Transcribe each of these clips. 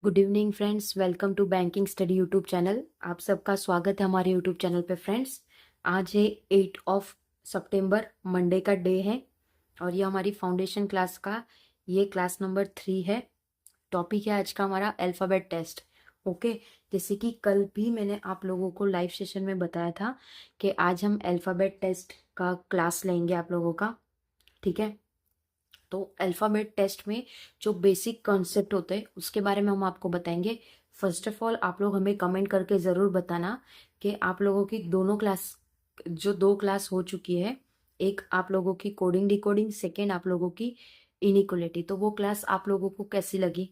Good evening friends, welcome to banking study YouTube channel. आप सबका स्वागत है हमारे यूट्यूब चैनल पे। फ्रेंड्स, आज है 8 सितंबर, मंडे का डे है और ये हमारी फाउंडेशन क्लास का ये क्लास नंबर 3 है। टॉपिक है आज का हमारा अल्फ़ाबेट टेस्ट। ओके, जैसे कि कल भी मैंने आप लोगों को लाइव सेशन में बताया था कि आज हम अल्फ़ाबेट टेस्ट का क्लास लेंगे आप लोगों का। ठीक है, तो अल्फ़ाबेट टेस्ट में जो बेसिक कॉन्सेप्ट होते हैं उसके बारे में हम आपको बताएंगे। फर्स्ट ऑफ ऑल, आप लोग हमें कमेंट करके ज़रूर बताना कि आप लोगों की दोनों क्लास, जो 2 क्लास हो चुकी है, एक आप लोगों की कोडिंग डिकोडिंग, सेकेंड आप लोगों की इनिक्वलिटी, तो वो क्लास आप लोगों को कैसी लगी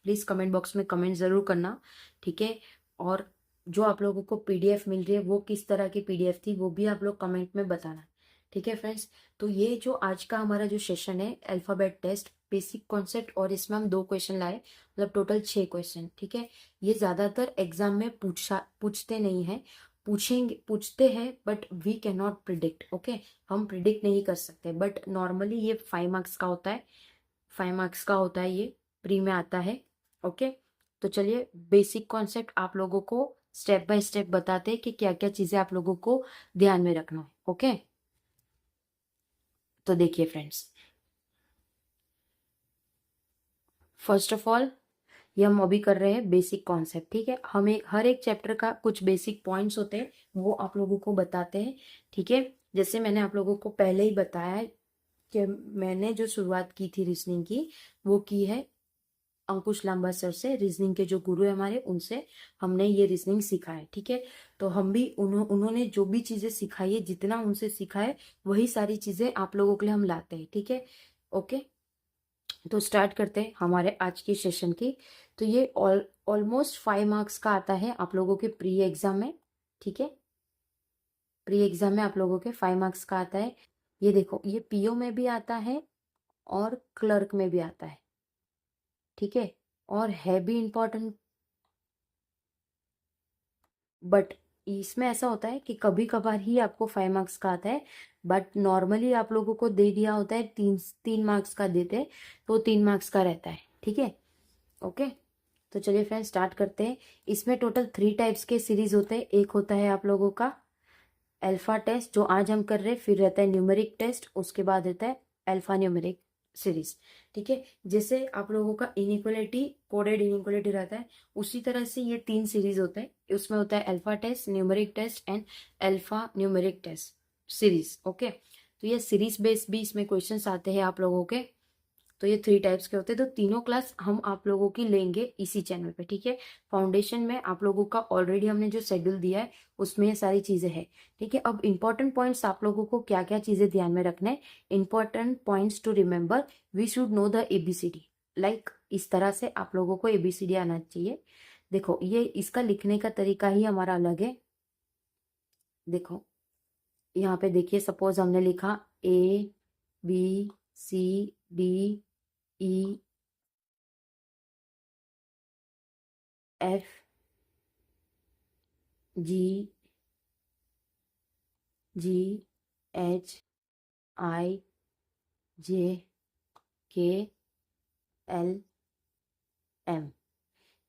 प्लीज़ कमेंट बॉक्स में कमेंट ज़रूर करना। ठीक है, और जो आप लोगों को पीडीएफ मिल रही है वो किस तरह की पीडीएफ थी वो भी आप लोग कमेंट में बताना। ठीक है फ्रेंड्स, तो ये जो आज का हमारा जो सेशन है अल्फ़ाबेट टेस्ट बेसिक कॉन्सेप्ट, और इसमें हम 2 क्वेश्चन लाए, मतलब टोटल 6 क्वेश्चन। ठीक है, ये ज़्यादातर एग्जाम में पूछते नहीं हैं, पूछते हैं but we can not predict. Okay, हम प्रिडिक्ट नहीं कर सकते, बट नॉर्मली ये 5 मार्क्स का होता है। 5 मार्क्स का होता है, ये प्री में आता है। ओके, तो चलिए बेसिक कॉन्सेप्ट आप लोगों को स्टेप बाय स्टेप बताते हैं कि क्या क्या चीज़ें आप लोगों को ध्यान में रखना है। ओके, तो देखिए फ्रेंड्स, फर्स्ट ऑफ ऑल ये हम अभी कर रहे हैं बेसिक कॉन्सेप्ट। ठीक है, हमें हर एक चैप्टर का कुछ बेसिक पॉइंट्स होते हैं वो आप लोगों को बताते हैं। ठीक है, जैसे मैंने आप लोगों को पहले ही बताया है कि मैंने जो शुरुआत की थी रीजनिंग की वो की है अंकुश लांबा सर से, रीजनिंग के जो गुरु है हमारे, उनसे हमने ये रीजनिंग सीखा है। ठीक है, तो हम भी उन्होंने जो भी चीजें सिखाई है, जितना उनसे सीखा है वही सारी चीजें आप लोगों के लिए हम लाते हैं। ठीक है, ओके, तो स्टार्ट करते हैं हमारे आज की सेशन की। तो ये ऑलमोस्ट 5 मार्क्स का आता है आप लोगों के प्री एग्जाम में। ठीक है, प्री एग्जाम में आप लोगों के 5 मार्क्स का आता है। ये देखो, ये पीओ में भी आता है और क्लर्क में भी आता है। ठीक है, और है भी इम्पोर्टेंट, बट इसमें ऐसा होता है कि कभी कभार ही आपको 5 मार्क्स का आता है, बट नॉर्मली आप लोगों को दे दिया होता है, 3 3 मार्क्स का देते हैं, तो 3 मार्क्स का रहता है। ठीक है, ओके, तो चलिए फ्रेंड्स स्टार्ट करते हैं। इसमें टोटल 3 टाइप्स के सीरीज होते हैं। एक होता है आप लोगों का अल्फा टेस्ट जो आज हम कर रहे हैं, फिर रहता है न्यूमेरिक टेस्ट, उसके बाद रहता है अल्फा न्यूमेरिक सीरीज। ठीक है, जैसे आप लोगों का इनिक्वलिटी, कोडेड इनिक्वलिटी रहता है, उसी तरह से ये 3 सीरीज होते हैं। उसमें होता है alpha test, numeric test and alphanumeric test series. Okay, तो ये सीरीज बेस्ड भी इसमें क्वेश्चंस आते हैं आप लोगों के। तो ये 3 टाइप्स के होते हैं, तो तीनों क्लास हम आप लोगों की लेंगे इसी चैनल पे। ठीक है, फाउंडेशन में आप लोगों का ऑलरेडी हमने जो शेड्यूल दिया है उसमें ये सारी चीजें हैं। ठीक है, अब इंपॉर्टेंट पॉइंट्स आप लोगों को क्या क्या चीजें ध्यान में रखना है, important points to remember, we should know the ABCD. Like इस तरह से आप लोगों को एबीसीडी आना चाहिए। देखो, ये इसका लिखने का तरीका ही हमारा अलग है। देखो यहाँ पे देखिए, सपोज हमने लिखा ABCDE FGHIJKLM।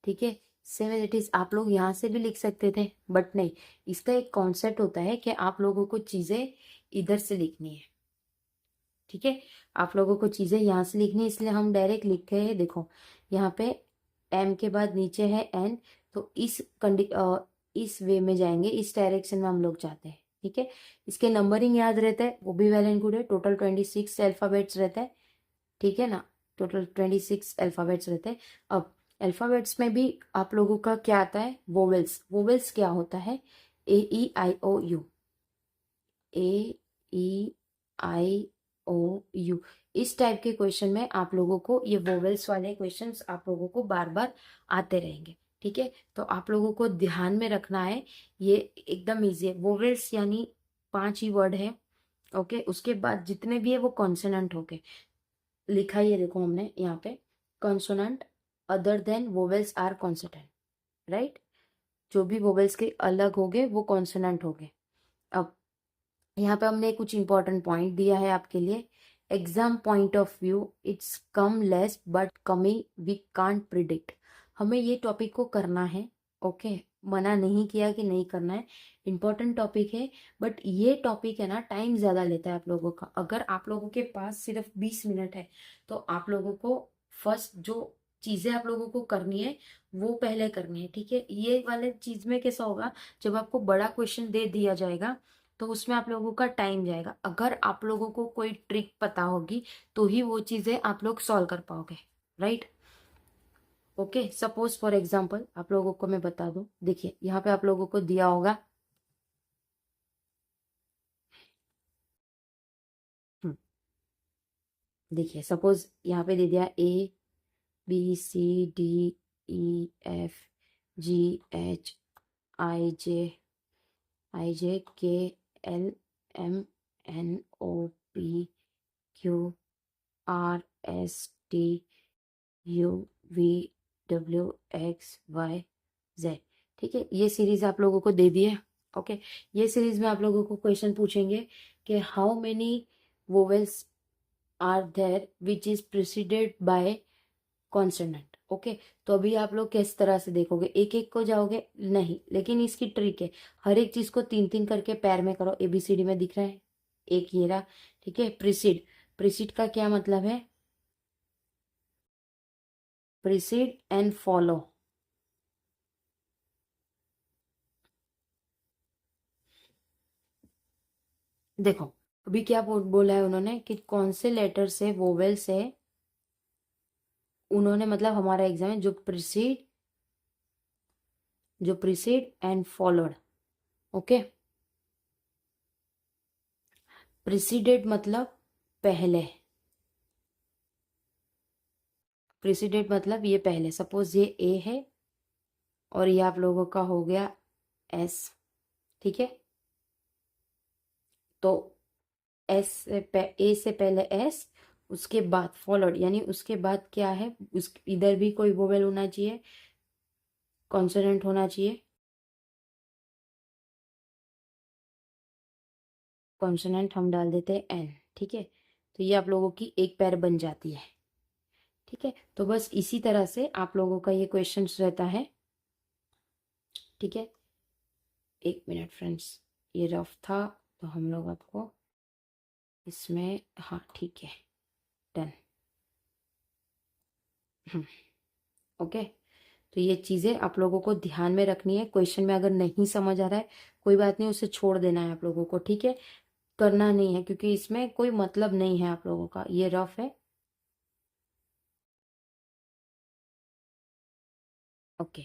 ठीक है, सेम एज इट इज आप लोग यहाँ से भी लिख सकते थे, बट नहीं, इसका एक कॉन्सेप्ट होता है कि आप लोगों को चीजें इधर से लिखनी है। ठीक है, आप लोगों को चीजें यहाँ से लिखनी है, इसलिए हम डायरेक्ट लिखे हैं। देखो यहाँ पे एम के बाद नीचे है एन, तो इस वे में जाएंगे, इस डायरेक्शन में हम लोग जाते हैं। ठीक है, इसके नंबरिंग याद रहता है, वो भी वेल एंड गुड है। टोटल 26 अल्फाबेट्स रहता है। ठीक है ना, टोटल 26 अल्फाबेट्स रहते हैं। अब अल्फाबेट्स में भी आप लोगों का क्या आता है, वोवेल्स। वोवेल्स क्या होता है, AEIOU, AEIOU, इस टाइप के क्वेश्चन में आप लोगों को ये वोवेल्स वाले क्वेश्चंस आप लोगों को बार बार आते रहेंगे। ठीक है, तो आप लोगों को ध्यान में रखना है, ये एकदम इजी है। वोवेल्स यानी 5 ही वर्ड है। ओके, उसके बाद जितने भी है वो कॉन्सोनेंट हो गए। लिखा ही है, देखो हमने यहाँ पे, consonant other than vowels are consonant, right. जो भी वोवेल्स के अलग हो गए वो कॉन्सोनेंट हो गए। अब यहाँ पे हमने कुछ इंपॉर्टेंट पॉइंट दिया है आपके लिए। Exam point of view, it's come less but coming we can't predict. हमें ये टॉपिक को करना है। ओके, मना नहीं किया कि नहीं करना है, इम्पोर्टेंट टॉपिक है, बट ये टॉपिक है ना टाइम ज़्यादा लेता है आप लोगों का। अगर आप लोगों के पास सिर्फ 20 मिनट है तो आप लोगों को फर्स्ट जो चीज़ें आप लोगों को करनी है वो पहले करनी है, ठीक है। ये वाले चीज़ में कैसा होगा, जब आपको बड़ा क्वेश्चन दे दिया जाएगा तो उसमें आप लोगों का टाइम जाएगा। अगर आप लोगों को कोई ट्रिक पता होगी तो ही वो चीज़ें आप लोग सॉल्व कर पाओगे, right. Okay, suppose for example आप लोगों को मैं बता दूं, देखिए यहाँ पे आप लोगों को दिया होगा देखिए सपोज यहाँ पे दे दिया ABCDEFGHIJ IJKLMNOPQRSTUVWXYZ, ठीक है। ये सीरीज आप लोगों को दे दी है। ओके, ये सीरीज में आप लोगों को क्वेश्चन पूछेंगे कि how many vowels are there which is preceded by consonant. Okay, तो अभी आप लोग किस तरह से देखोगे, एक एक को जाओगे नहीं, लेकिन इसकी ट्रिक है, हर एक चीज को तीन तीन करके पैर में करो। ABCD में दिख रहा है एक ये रहा, ठीक है। प्रिसीड, प्रिसीड का क्या मतलब है, प्रिसीड एंड फॉलो। देखो अभी क्या बोला है उन्होंने कि कौन से लेटर से वोवेल से, उन्होंने मतलब हमारा एग्जाम है जो precede and followed. Okay, preceded मतलब पहले, प्रेसिडेंट मतलब ये पहले। सपोज ये ए है और ये आप लोगों का हो गया एस, ठीक है। तो ए से पहले एस, उसके बाद फॉलोड, यानी उसके बाद क्या है, उस इधर भी कोई वोवेल होना चाहिए, कॉन्सोनेंट होना चाहिए, कॉन्सोनेंट हम डाल देते हैं एन, ठीक है। तो ये आप लोगों की एक पैर बन जाती है, ठीक है। तो बस इसी तरह से आप लोगों का ये क्वेश्चन रहता है, ठीक है। एक मिनट फ्रेंड्स, ये रफ था तो हम लोग आपको इसमें, हाँ ठीक है, डन। ओके, तो ये चीज़ें आप लोगों को ध्यान में रखनी है। क्वेश्चन में अगर नहीं समझ आ रहा है कोई बात नहीं, उसे छोड़ देना है आप लोगों को, ठीक है। करना नहीं है क्योंकि इसमें कोई मतलब नहीं है आप लोगों का, ये रफ है। ओके,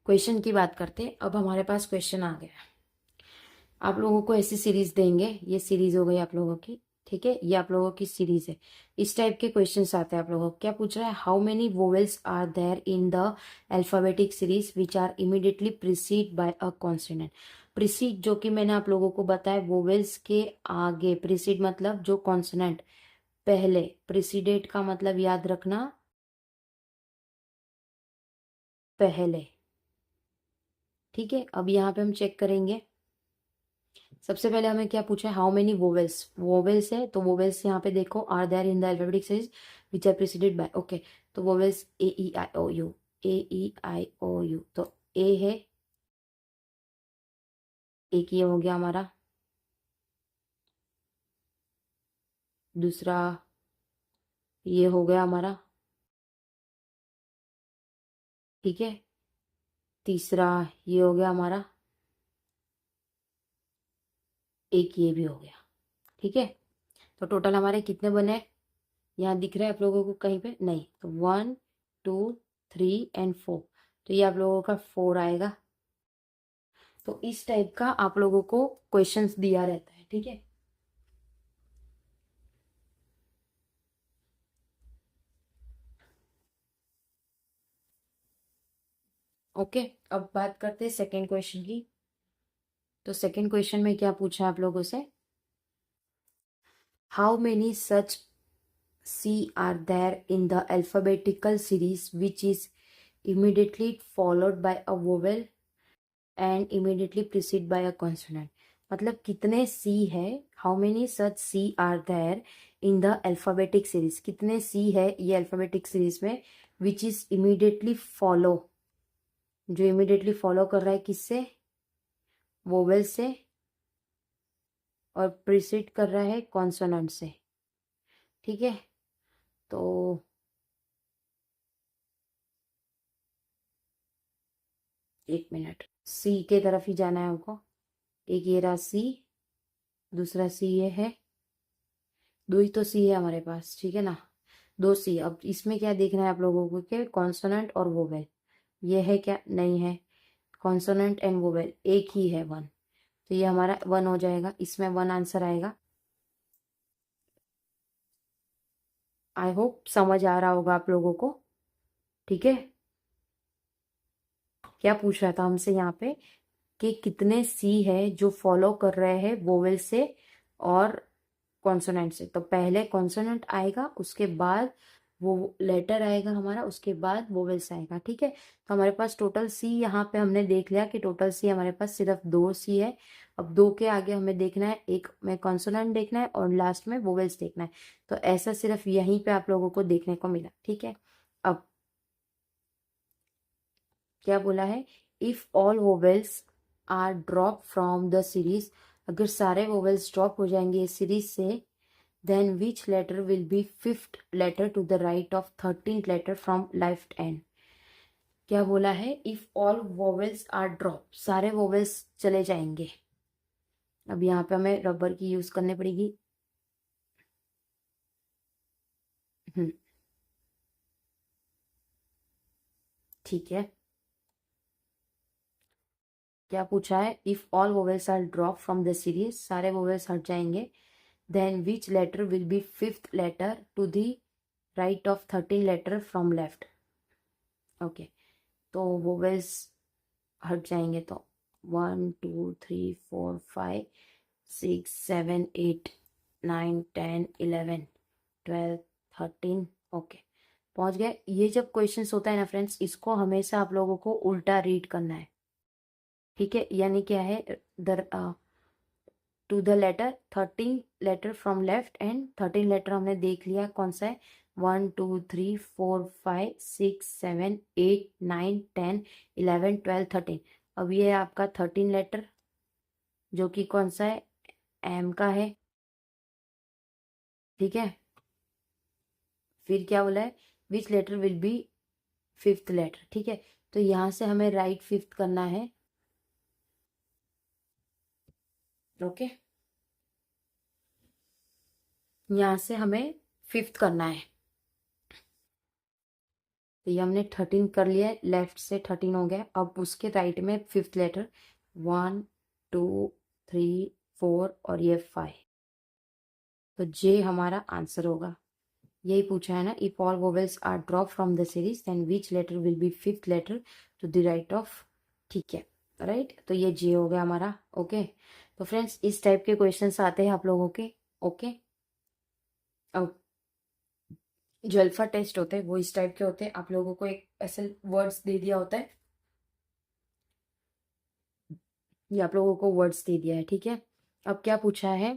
क्वेश्चन की बात करते हैं। अब हमारे पास क्वेश्चन आ गया, आप लोगों को ऐसी सीरीज देंगे, ये सीरीज हो गई आप लोगों की, ठीक है। ये आप लोगों की सीरीज है, इस टाइप के क्वेश्चंस आते हैं आप लोगों को। क्या पूछ रहा है, how many vowels are there in the alphabetic series which are immediately precede by a consonant. Precede जो कि मैंने आप लोगों को बताया, वोवेल्स के आगे, प्रीसीड मतलब जो कॉन्सोनेंट पहले, प्रीसीडेड का मतलब याद रखना पहले, ठीक है। अब यहाँ पे हम चेक करेंगे, सबसे पहले हमें क्या पूछा है, हाउ मेनी वोवेल्स, वोवेल्स है तो वोवेल्स यहाँ पे देखो, are there in the alphabetic series which are preceded by. Okay, तो वोवेल्स AEIOU, AEIOU, तो ए है, एक ये हो गया हमारा, दूसरा ये हो गया हमारा, ठीक है। तीसरा ये हो गया हमारा, एक ये भी हो गया, ठीक है। तो टोटल हमारे कितने बने, यहाँ दिख रहा है आप लोगों को कहीं पे, नहीं, तो 1 2 3 एंड 4, तो ये आप लोगों का 4 आएगा। तो इस टाइप का आप लोगों को क्वेश्चंस दिया रहता है, ठीक है। ओके, अब बात करते हैं सेकेंड क्वेश्चन की। तो सेकेंड क्वेश्चन में क्या पूछा आप लोगों से, how many such C are there in the alphabetical series which is immediately followed by a vowel and immediately preceded by a consonant। मतलब कितने C है, how many such C are there in the alphabetic series, कितने C है ये alphabetic series में, which is immediately follow, जो immediately follow कर रहा है किससे, वोवेल से, और प्रीसीड कर रहा है कॉन्सोनेंट से। ठीक है, तो एक मिनट, सी के तरफ ही जाना है हमको। एक ये रहा सी, दूसरा सी ये है, दो ही तो सी है हमारे पास, ठीक है ना, दो सी। अब इसमें क्या देखना है आप लोगों को कि कॉन्सोनेंट और वोवेल ये है क्या, नहीं है। कॉन्सोनेंट एंड वोवेल एक ही है, वन, तो ये हमारा वन हो जाएगा, इसमें वन आंसर आएगा। आई होप समझ आ रहा होगा आप लोगों को। ठीक है, क्या पूछ रहा था हमसे यहाँ पे कि कितने सी है जो फॉलो कर रहे हैं वोवेल से और कॉन्सोनेंट से। तो पहले कॉन्सोनेंट आएगा, उसके बाद वो लेटर आएगा हमारा, उसके बाद वोवेल्स आएगा। ठीक है, तो हमारे पास टोटल सी यहाँ पे हमने देख लिया कि टोटल सी हमारे पास सिर्फ दो सी है। अब दो के आगे हमें देखना है, एक में कॉन्सोनेंट देखना है और लास्ट में वोवेल्स देखना है। तो ऐसा सिर्फ यहीं पे आप लोगों को देखने को मिला। ठीक है, अब क्या बोला है, if all vowels are drop from the series, अगर सारे वोवेल्स ड्रॉप हो जाएंगे इस सीरीज से, then which letter will be fifth letter to the right of 13th letter from left end। क्या बोला है, if all vowels are drop, सारे vowels चले जाएंगे। अब यहाँ पे हमें रबर की यूज करनी पड़ेगी। ठीक है, क्या पूछा है, if all vowels are drop from the series, सारे वोवेल्स हट जाएंगे, then which letter will be fifth letter to the right of 13 letter from left. Okay, तो वोवेल्स हट जाएंगे, तो 1 2 3 4 5 6 7 8 9 10 11 12 13। ओके, पहुंच गए। ये जब क्वेश्चंस होता है ना फ्रेंड्स, इसको हमेशा आप लोगों को उल्टा रीड करना है। ठीक है, यानी क्या है, to the letter 13 letter from left and 13 letter हमने देख लिया कौन सा है, 1 2 3 4 5 6 7 8 9 10 11 12 13। अब ये है आपका 13 लेटर, जो कि कौन सा है, एम का है। ठीक है, फिर क्या बोला है, which letter will be fifth letter. ठीक है, तो यहां से हमें राइट फिफ्थ करना है। ओके, यहां से हमें फिफ्थ करना है। तो ये हमने 13 कर लिया है, लेफ्ट से 13 हो गया। अब उसके राइट में फिफ्थ लेटर, 1 2 3 4 और ये 5, तो जे हमारा आंसर होगा। यही पूछा है ना, if all vowels are drop from the series then which letter will be fifth letter to the right of. ठीक है, राइट, तो ये जे हो गया हमारा। ओके, तो फ्रेंड्स इस टाइप के क्वेश्चंस आते हैं आप लोगों के। ओके, अब जो अल्फा टेस्ट होते हैं वो इस टाइप के होते हैं, आप लोगों को एक ऐसे वर्ड्स दे दिया होता है, ये आप लोगों को वर्ड्स दे दिया है। ठीक है, अब क्या पूछा है,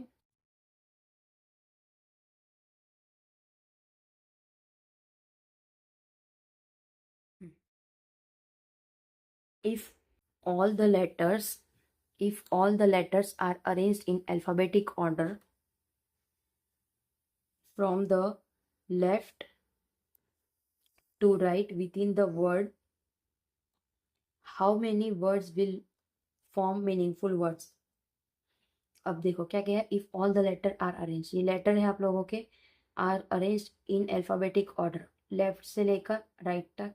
if all the letters if all the letters are arranged in alphabetic order from the left to right within the word, how many words will form meaningful words। अब देखो क्या क्या है, if all the letter are arrange, ये letter है आप लोगों के, are arrange in alphabetic order, left से लेकर राइट तक,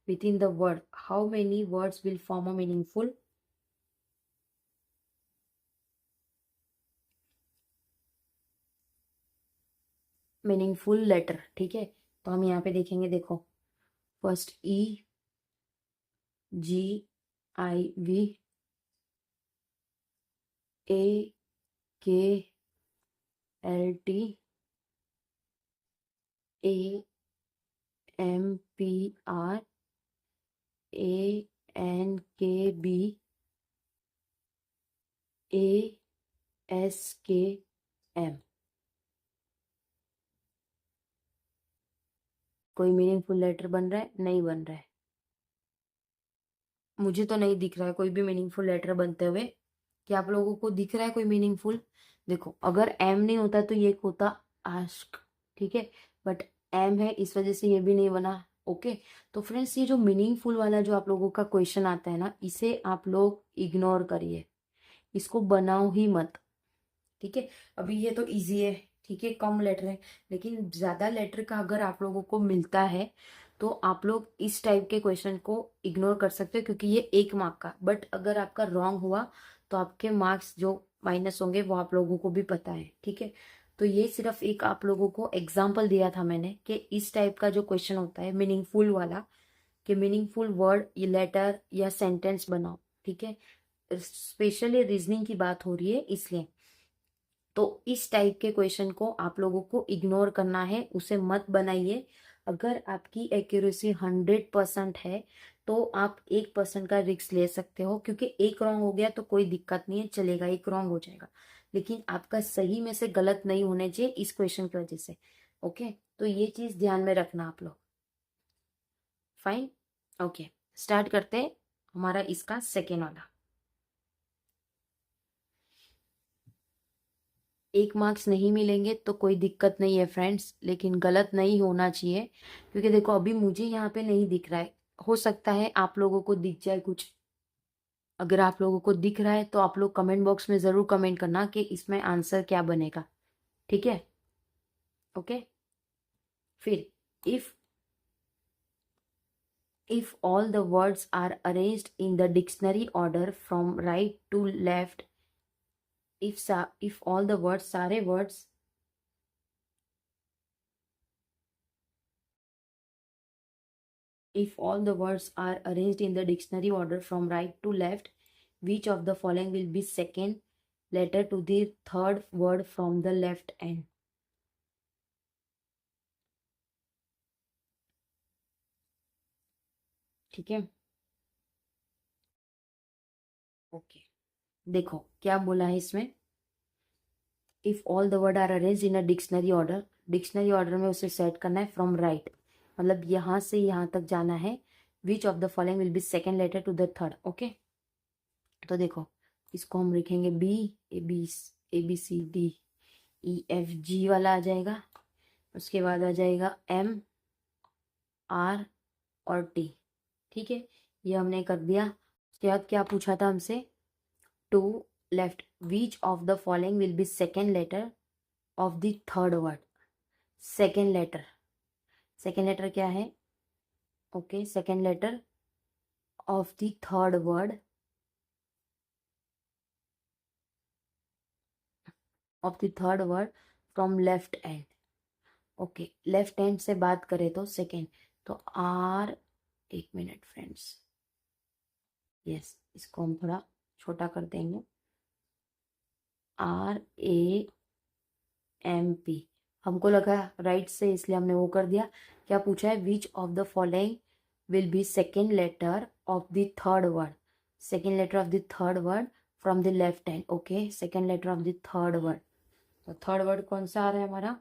within the word, how many words will form a meaningful letter. ठीक है, तो हम यहाँ पे देखेंगे, देखो, first EGIV, AKLT, AMPR, ANKB, ASKM। कोई मीनिंगफुल लेटर बन रहा है, नहीं बन रहा है। मुझे तो नहीं दिख रहा है कोई भी मीनिंगफुल लेटर बनते हुए। क्या आप लोगों को दिख रहा है कोई मीनिंगफुल? देखो, अगर एम नहीं होता तो ये होता आस्क, ठीक है, बट एम है इस वजह से ये भी नहीं बना। ओके, तो फ्रेंड्स ये जो मीनिंगफुल वाला जो आप लोगों का क्वेश्चन आता है ना, इसे आप लोग इग्नोर करिए, इसको बनाओ ही मत, ठीक है। अभी ये तो इजी है, ठीक है, कम लेटर है, लेकिन ज्यादा लेटर का अगर आप लोगों को मिलता है तो आप लोग इस टाइप के क्वेश्चन को इग्नोर कर सकते हो, क्योंकि ये 1 मार्क का, बट अगर आपका रॉन्ग हुआ तो आपके मार्क्स जो माइनस होंगे वो आप लोगों को भी पता है, ठीक है। तो ये सिर्फ एक आप लोगों को एग्जाम्पल दिया था मैंने कि इस टाइप का जो क्वेश्चन होता है मीनिंगफुल वाला, कि मीनिंगफुल वर्ड, लेटर या सेंटेंस बनाओ, ठीक है। स्पेशली रीजनिंग की बात हो रही है इसलिए। तो इस टाइप के क्वेश्चन को आप लोगों को इग्नोर करना है, उसे मत बनाइए। अगर आपकी एक्यूरेसी 100% है तो आप 1% का रिस्क ले सकते हो, क्योंकि एक रॉन्ग हो गया तो कोई दिक्कत नहीं है, चलेगा, एक रॉन्ग हो जाएगा, लेकिन आपका सही में से गलत नहीं होने चाहिए इस क्वेश्चन की वजह से। ओके, तो ये चीज ध्यान में रखना आप लोग। फाइन, ओके, स्टार्ट करते हैं हमारा इसका सेकेंड वाला। 1 मार्क्स नहीं मिलेंगे तो कोई दिक्कत नहीं है फ्रेंड्स, लेकिन गलत नहीं होना चाहिए, क्योंकि देखो अभी मुझे यहाँ पे नहीं दिख रहा है, हो सकता है आप लोगों को दिख जाए कुछ। अगर आप लोगों को दिख रहा है तो आप लोग कमेंट बॉक्स में जरूर कमेंट करना कि इसमें आंसर क्या बनेगा, ठीक है। ओके, फिर if all the words are arranged in the dictionary order from right to left, if all the words, सारे words if all the words are arranged in the dictionary order from right to left, which of the following will be second letter to the third word from the left end? ठीक है, okay, देखो क्या बोला है इसमें। If all the word are arrange in a dictionary order, dictionary order में उसे set करना है फ्रॉम राइट, मतलब यहां से यहां तक जाना है। Which of the following will be second letter to the third. Okay, तो देखो इसको हम लिखेंगे बी, ABCDEFG वाला आ जाएगा, उसके बाद आ जाएगा MRऔर T, ठीक है, ये हमने कर दिया। उसके बाद क्या पूछा था हमसे, to left, which of the following will be second letter of the third word. Second letter, second letter क्या है? Okay, second letter of the third word, of the third word from left end. Okay, left hand से बात करें तो second, तो are, एक minute friends, yes, इसको हम थोड़ा छोटा कर देंगे, RAMP। हमको लगा राइट से इसलिए हमने वो कर दिया। क्या पूछा है? Which of the following will be second letter of the third word, second letter of the third word from the left hand. Okay, second letter of the third word, तो थर्ड वर्ड कौन सा आ रहा है हमारा?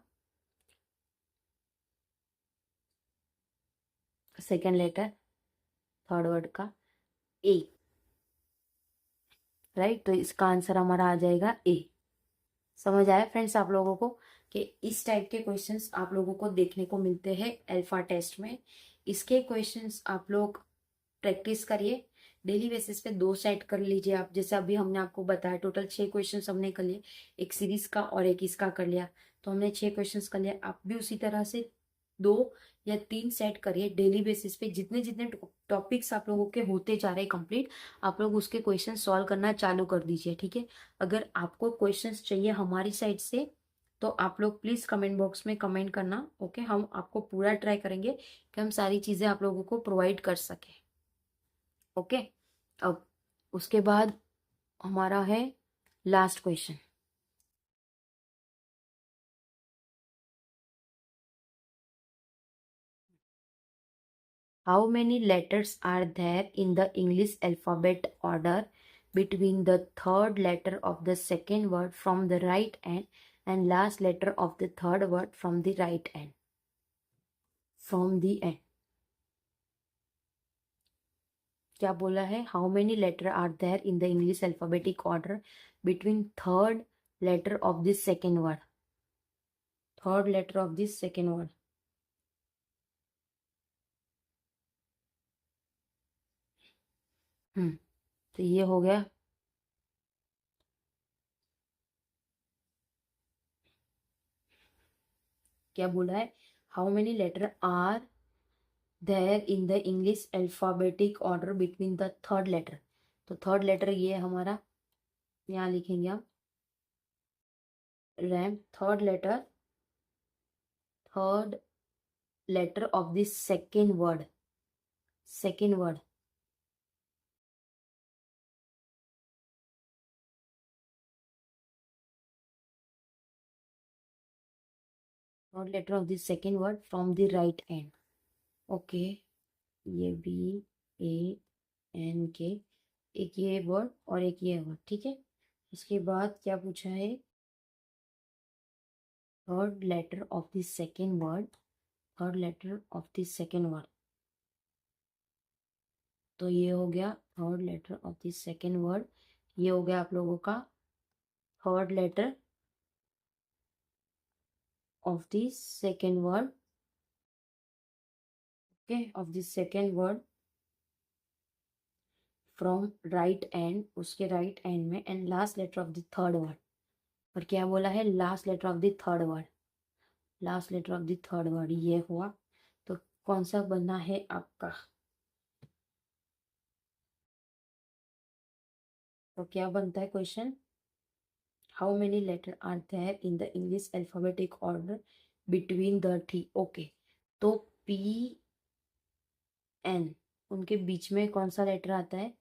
Second letter third word का ए, right, तो इसका answer हमारा आ जाएगा ए। समझ आया फ्रेंड्स आप लोगों को कि इस टाइप के क्वेश्चंस आप लोगों को देखने को मिलते हैं अल्फा टेस्ट में। इसके क्वेश्चंस आप लोग प्रैक्टिस करिए, डेली बेसिस पे 2 सेट कर लीजिए आप, जैसे अभी हमने आपको बताया टोटल 6 क्वेश्चंस हमने कर लिए, एक सीरीज का और एक इसका कर लिया, तो हमने 6 क्वेश्चंस कर लिया। आप भी उसी तरह से 2 या 3 सेट करिए डेली बेसिस पे, जितने जितने टॉपिक्स आप लोगों के होते जा रहे हैं कंप्लीट, आप लोग उसके क्वेश्चन सॉल्व करना चालू कर दीजिए, ठीक है। अगर आपको क्वेश्चंस चाहिए हमारी साइड से तो आप लोग प्लीज कमेंट बॉक्स में कमेंट करना, ओके, हम आपको पूरा ट्राई करेंगे कि हम सारी चीजें आप लोगों को प्रोवाइड कर सके। ओके, अब उसके बाद हमारा है last question. How many letters are there in the English alphabet order between the third letter of the second word from the right end and last letter of the third word from the right end? From the end. क्या बोला है, how many letter are there in the English alphabetic order between third letter of this second word, third letter of this second word. तो ये हो गया। क्या बोला है, how many letter are there in the English alphabetic order between the third letter. तो third letter ये हमारा, यहाँ लिखेंगे हम ram, third letter of this second word, second word. Third letter of this second word from the right and. Okay, ये BANK, एक ये word और एक ये वर्ड, ठीक है। इसके बाद क्या पूछा है, third letter of this second word, third letter of this second word. तो ये हो गया third letter of this second word, ये हो गया आप लोगों का third letter of this second word, okay, of this second word from right end, उसके राइट एंड में, and last letter of the third word. और क्या बोला है, last letter of the third word, last letter of the third word ये हुआ। तो कौन सा बनना है आपका, तो क्या बनता है question, how many letter are there in the English alphabetic order between the T. Okay, तो PN, उनके बीच में कौन सा लेटर आता है,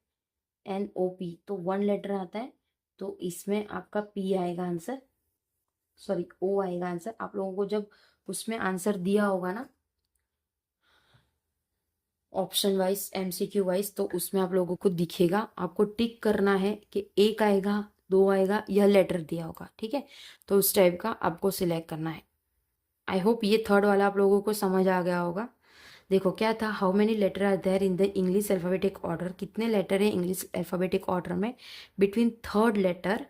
NOP, तो वन लेटर आता है। तो इसमें आपका P आएगा आंसर, सॉरी O आएगा आंसर। आप लोगों को जब उसमें आंसर दिया होगा ना ऑप्शन वाइज MCQ वाइज, तो उसमें आप लोगों को दिखेगा, आपको टिक करना है कि एक आएगा, दो आएगा, यह लेटर दिया होगा, ठीक है। तो उस टाइप का आपको सिलेक्ट करना है। आई होप ये थर्ड वाला आप लोगों को समझ आ गया होगा। देखो क्या था, how many letter are there in the English alphabetic order, कितने लेटर है इंग्लिश अल्फाबेटिक ऑर्डर में between third letter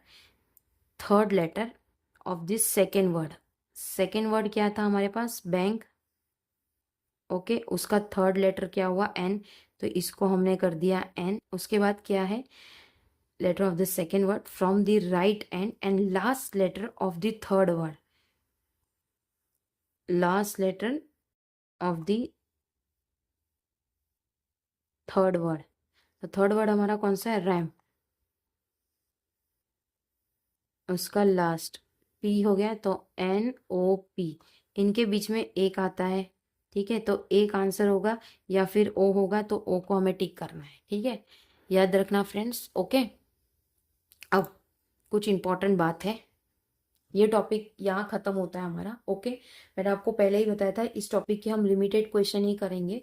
of this second word. Second word क्या था हमारे पास, बैंक, ओके, उसका थर्ड लेटर क्या हुआ, N, तो इसको हमने कर दिया N। उसके बाद क्या है, letter of the second word from the right end last letter of the third word, last letter of the third word. तो थर्ड वर्ड हमारा कौन सा है, रैम, उसका लास्ट P हो गया, तो NOP, इनके बीच में एक आता है, ठीक है। तो एक आंसर होगा या फिर O होगा, तो O को हमें टिक करना है, ठीक है, याद रखना फ्रेंड्स, ओके। अब कुछ इंपॉर्टेंट बात है, ये टॉपिक यहाँ खत्म होता है हमारा, ओके। मैंने आपको पहले ही बताया था इस टॉपिक के हम लिमिटेड क्वेश्चन ही करेंगे,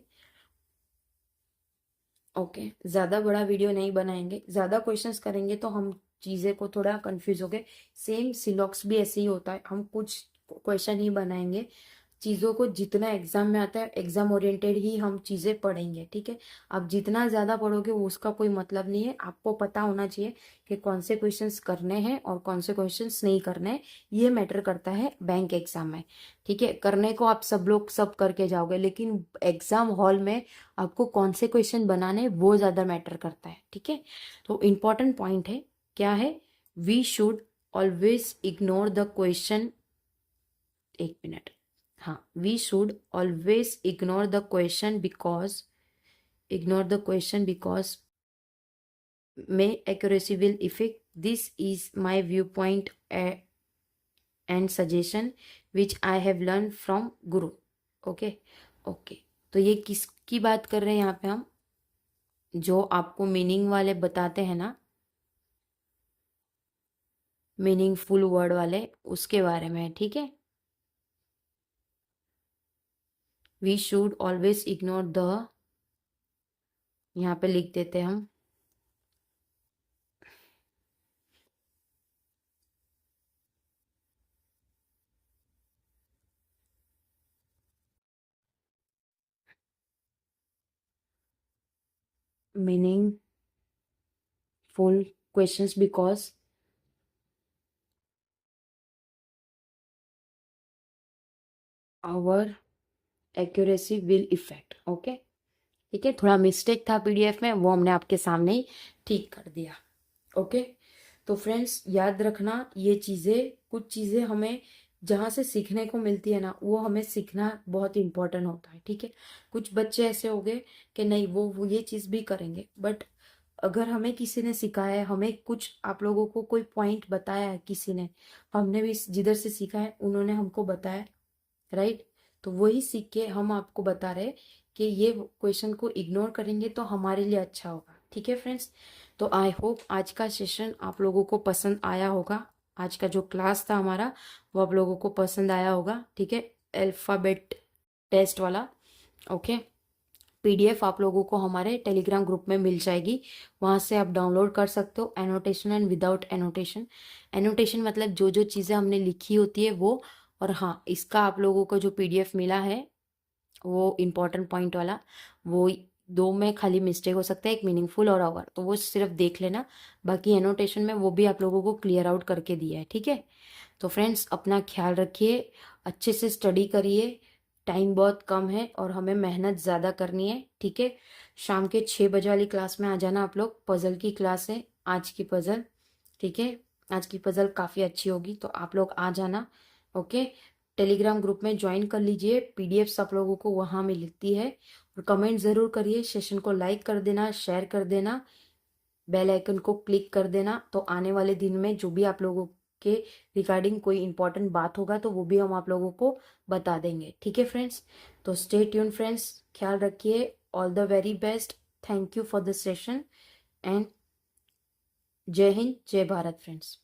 ओके। ज्यादा बड़ा वीडियो नहीं बनाएंगे, ज्यादा क्वेश्चंस करेंगे तो हम चीजें को थोड़ा कंफ्यूज हो गए। सेम सिलॉक्स भी ऐसे ही होता है, हम कुछ क्वेश्चन ही बनाएंगे, चीज़ों को जितना एग्जाम में आता है एग्जाम ओरिएंटेड ही हम चीज़ें पढ़ेंगे, ठीक है। आप जितना ज़्यादा पढ़ोगे वो उसका कोई मतलब नहीं है, आपको पता होना चाहिए कि कौन से क्वेश्चंस करने हैं और कौन से क्वेश्चंस नहीं करने हैं, ये मैटर करता है बैंक एग्जाम में, ठीक है। करने को आप सब लोग सब करके जाओगे, लेकिन एग्जाम हॉल में आपको कौन से क्वेश्चन बनाने हैं वो ज़्यादा मैटर करता है, ठीक है। तो इम्पॉर्टेंट पॉइंट है, क्या है, we should always ignore the question, एक मिनट, हाँ, we should always ignore the question because may accuracy will affect. This is my viewpoint and suggestion which I have learned from guru, okay okay. तो ये किसकी बात कर रहे हैं यहाँ पे हम, जो आपको मीनिंग वाले बताते हैं ना, मीनिंगफुल वर्ड वाले, उसके बारे में, ठीक है। We should always ignore the, यहाँ पे लिख देते हैं हम, meaningful questions because our accuracy will affect. Okay, ठीक है, थोड़ा मिस्टेक था पीडीएफ में, वो हमने आपके सामने ही ठीक कर दिया. ओके, तो फ्रेंड्स याद रखना ये चीज़ें, कुछ चीज़ें हमें जहाँ से सीखने को मिलती है ना, वो हमें सीखना बहुत इंपॉर्टेंट होता है. ठीक है, कुछ बच्चे ऐसे हो गए कि नहीं वो ये चीज़ भी करेंगे, बट अगर हमें किसी ने सिखाया है, हमें कुछ आप लोगों को कोई पॉइंट बताया है किसी ने, हमने भी जिधर से सीखा है उन्होंने हमको बताया, राइट, तो वही सीख के हम आपको बता रहे कि ये क्वेश्चन को इग्नोर करेंगे तो हमारे लिए अच्छा होगा. ठीक है फ्रेंड्स, तो आई होप आज का सेशन आप लोगों को पसंद आया होगा. आज का जो क्लास था हमारा वो आप लोगों को पसंद आया होगा. ठीक है, अल्फाबेट टेस्ट वाला. ओके, पीडीएफ आप लोगों को हमारे टेलीग्राम ग्रुप में मिल जाएगी, वहाँ से आप डाउनलोड कर सकते हो. Annotation and without annotation. Annotation मतलब जो जो चीज़ें हमने लिखी होती है वो, और हाँ, इसका आप लोगों को जो पीडीएफ मिला है वो इम्पोर्टेंट पॉइंट वाला, वो दो में खाली मिस्टेक हो सकता है, एक मीनिंगफुल और आवर, तो वो सिर्फ देख लेना. बाकी एनोटेशन में वो भी आप लोगों को क्लियर आउट करके दिया है. ठीक है, तो फ्रेंड्स अपना ख्याल रखिए, अच्छे से स्टडी करिए. टाइम बहुत कम है और हमें मेहनत ज़्यादा करनी है. ठीक है, शाम के 6 बजे वाली क्लास में आ जाना आप लोग. पज़ल की क्लास है आज की पज़ल. ठीक है, आज की पज़ल काफ़ी अच्छी होगी, तो आप लोग आ जाना. ओके, टेलीग्राम ग्रुप में ज्वाइन कर लीजिए, पीडीएफ्स आप लोगों को वहाँ मिलती है. और कमेंट ज़रूर करिए, सेशन को लाइक कर देना, शेयर कर देना, बेल आइकन को क्लिक कर देना, तो आने वाले दिन में जो भी आप लोगों के रिगार्डिंग कोई इंपॉर्टेंट बात होगा तो वो भी हम आप लोगों को बता देंगे. ठीक है फ्रेंड्स, तो स्टे ट्यून फ्रेंड्स, ख्याल रखिए. All the very best. Thank you for the session and जय हिंद, जय भारत फ्रेंड्स.